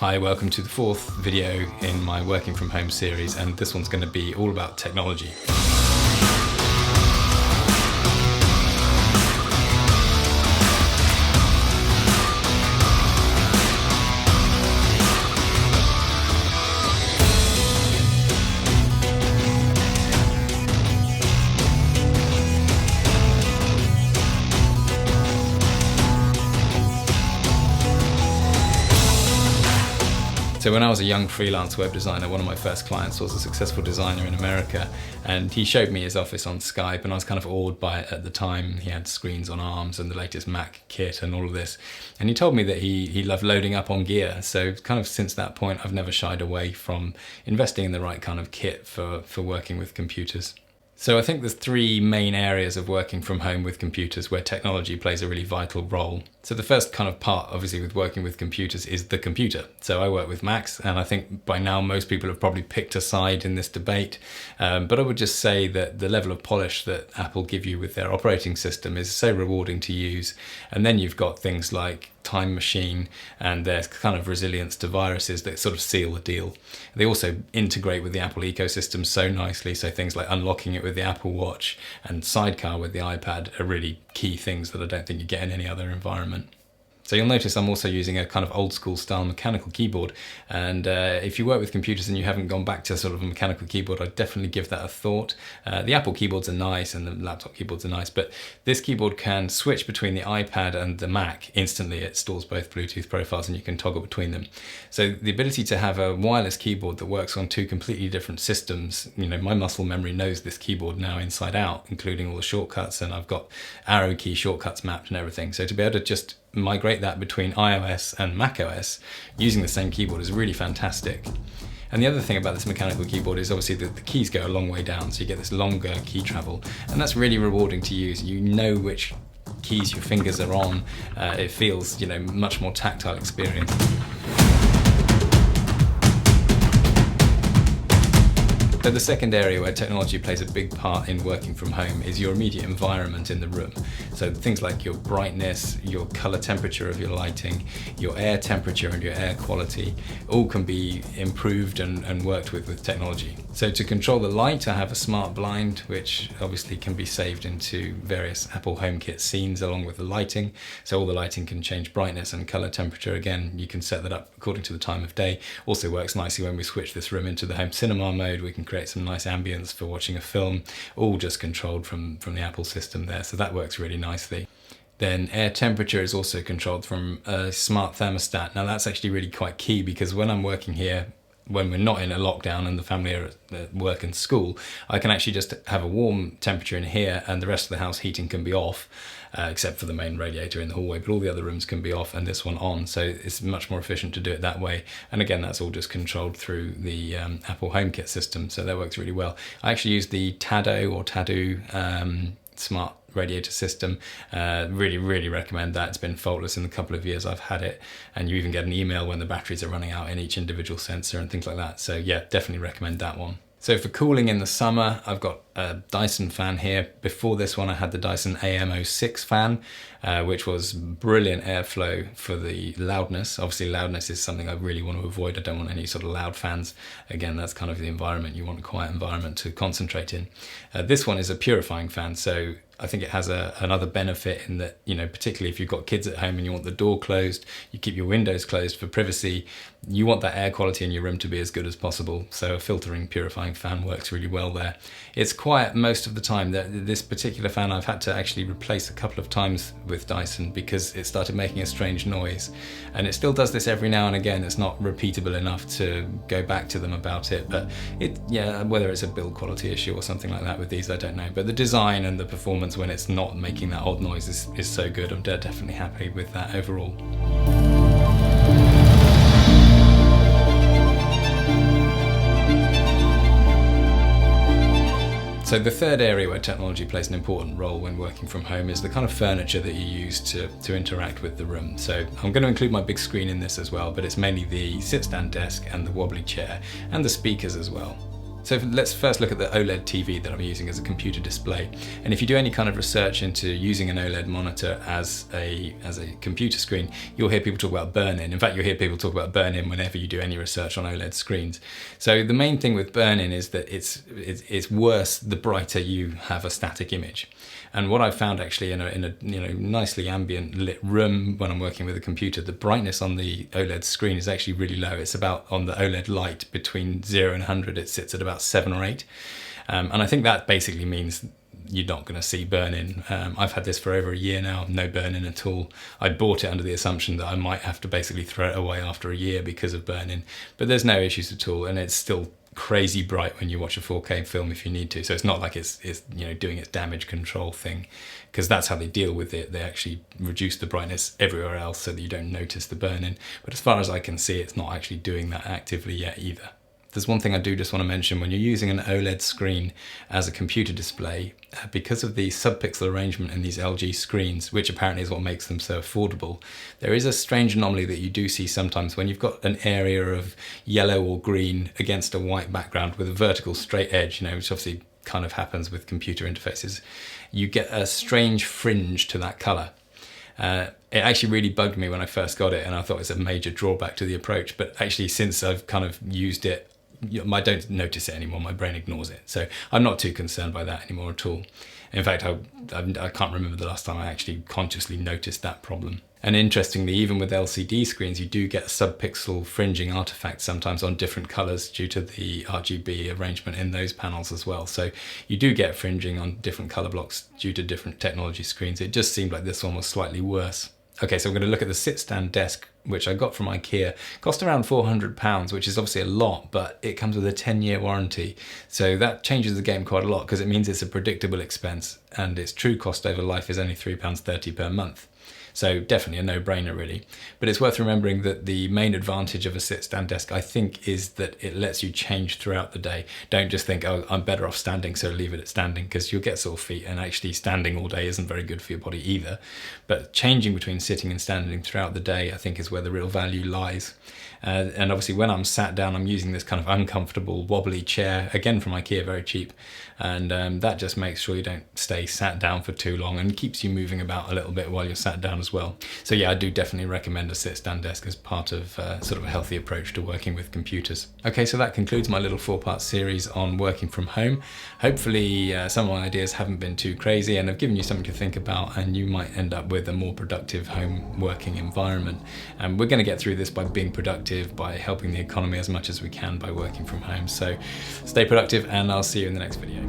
Hi, welcome to the fourth video in my working from home series, and this one's going to be all about technology. So when I was a young freelance web designer, one of my first clients was a successful designer in America, and he showed me his office on Skype, and I was kind of awed by it at the time. He had screens on arms and the latest Mac kit and all of this. And he told me that he loved loading up on gear. So kind of since that point, I've never shied away from investing in the right kind of kit for working with computers. So I think there's three main areas of working from home with computers where technology plays a really vital role. So the first kind of part, obviously, with working with computers is the computer. So I work with Macs, and I think by now most people have probably picked a side in this debate. But I would just say that the level of polish that Apple give you with their operating system is so rewarding to use. And then you've got things like Time Machine and their kind of resilience to viruses that sort of seal the deal. They also integrate with the Apple ecosystem so nicely, so things like unlocking it with the Apple Watch and Sidecar with the iPad are really key things that I don't think you get in any other environment. So you'll notice I'm also using a kind of old school style mechanical keyboard, and if you work with computers and you haven't gone back to sort of a mechanical keyboard, I'd definitely give that a thought. The Apple keyboards are nice and the laptop keyboards are nice, but this keyboard can switch between the iPad and the Mac instantly. It stores both Bluetooth profiles and you can toggle between them. So the ability to have a wireless keyboard that works on two completely different systems, you know, my muscle memory knows this keyboard now inside out, including all the shortcuts, and I've got arrow key shortcuts mapped and everything. So to be able to just migrate that between iOS and macOS using the same keyboard is really fantastic. And the other thing about this mechanical keyboard is obviously that the keys go a long way down, so you get this longer key travel, and that's really rewarding to use. You know which keys your fingers are on. It feels, you know, much more tactile experience. So the second area where technology plays a big part in working from home is your immediate environment in the room. So things like your brightness, your color temperature of your lighting, your air temperature and your air quality, all can be improved and worked with technology. So to control the light, I have a smart blind, which obviously can be saved into various Apple HomeKit scenes along with the lighting. So all the lighting can change brightness and color temperature. Again, you can set that up according to the time of day. Also works nicely when we switch this room into the home cinema mode. We can create some nice ambience for watching a film, all just controlled from the Apple system there. So that works really nicely. Then air temperature is also controlled from a smart thermostat. Now that's actually really quite key, because when I'm working here, when we're not in a lockdown and the family are at work and school, I can actually just have a warm temperature in here and the rest of the house heating can be off, except for the main radiator in the hallway, but all the other rooms can be off and this one on. So it's much more efficient to do it that way. And again, that's all just controlled through the Apple HomeKit system. So that works really well. I actually use the TADO or TADO smart radiator system. Really recommend that. It's been faultless in the couple of years I've had it, and you even get an email when the batteries are running out in each individual sensor and things like that. So yeah, definitely recommend that one. So for cooling in the summer, I've got a Dyson fan here. Before this one, I had the Dyson AM06 fan, which was brilliant airflow for the loudness. Obviously, loudness is something I really want to avoid. I don't want any sort of loud fans. Again, that's kind of the environment. You want a quiet environment to concentrate in. This one is a purifying fan, so I think it has another benefit in that, you know, particularly if you've got kids at home and you want the door closed, you keep your windows closed for privacy, you want that air quality in your room to be as good as possible. So a filtering, purifying fan works really well there. It's quiet most of the time. This particular fan I've had to actually replace a couple of times with Dyson because it started making a strange noise. And it still does this every now and again. It's not repeatable enough to go back to them about it. But whether it's a build quality issue or something like that with these, I don't know. But the design and the performance when it's not making that odd noise is so good. I'm definitely happy with that overall. So the third area where technology plays an important role when working from home is the kind of furniture that you use to interact with the room. So I'm going to include my big screen in this as well, but it's mainly the sit-stand desk and the wobbly chair and the speakers as well. So let's first look at the OLED TV that I'm using as a computer display. And if you do any kind of research into using an OLED monitor as a computer screen, you'll hear people talk about burn-in. In fact, you'll hear people talk about burn-in whenever you do any research on OLED screens. So the main thing with burn-in is that it's worse the brighter you have a static image. And what I've found actually in a nicely ambient lit room when I'm working with a computer, the brightness on the OLED screen is actually really low. It's about, on the OLED light, between 0 and 100, it sits at about 7 or 8. And I think that basically means you're not going to see burn-in. I've had this for over a year now, no burn-in at all. I bought it under the assumption that I might have to basically throw it away after a year because of burn-in, but there's no issues at all, and it's still crazy bright when you watch a 4K film if you need to. So it's not like it's doing its damage control thing, because that's how they deal with it. They actually reduce the brightness everywhere else so that you don't notice the burn-in. But as far as I can see, it's not actually doing that actively yet either. There's one thing I do just want to mention. When you're using an OLED screen as a computer display, because of the subpixel arrangement in these LG screens, which apparently is what makes them so affordable, there is a strange anomaly that you do see sometimes when you've got an area of yellow or green against a white background with a vertical straight edge, which obviously kind of happens with computer interfaces. You get a strange fringe to that color. It actually really bugged me when I first got it, and I thought it's a major drawback to the approach, but actually since I've kind of used it, I don't notice it anymore. My brain ignores it. So I'm not too concerned by that anymore at all. In fact, I can't remember the last time I actually consciously noticed that problem. And interestingly, even with LCD screens, you do get subpixel fringing artifacts sometimes on different colors due to the RGB arrangement in those panels as well. So you do get fringing on different color blocks due to different technology screens. It just seemed like this one was slightly worse. Okay, so we're going to look at the sit-stand desk, which I got from Ikea. Cost around £400, which is obviously a lot, but it comes with a 10-year warranty. So that changes the game quite a lot, because it means it's a predictable expense, and its true cost over life is only £3.30 per month. So definitely a no-brainer really. But it's worth remembering that the main advantage of a sit-stand desk, I think, is that it lets you change throughout the day. Don't just think, oh, I'm better off standing, so leave it at standing, because you'll get sore feet, and actually standing all day isn't very good for your body either. But changing between sitting and standing throughout the day, I think, is where the real value lies. And obviously when I'm sat down, I'm using this kind of uncomfortable wobbly chair, again from Ikea, very cheap. And that just makes sure you don't stay sat down for too long and keeps you moving about a little bit while you're sat down as well. So yeah, I do definitely recommend a sit-stand desk as part of sort of a healthy approach to working with computers. Okay, so that concludes my little 4-part series on working from home. Hopefully some of my ideas haven't been too crazy and have given you something to think about, and you might end up with a more productive home working environment. And we're going to get through this by being productive, by helping the economy as much as we can by working from home. So stay productive, and I'll see you in the next video.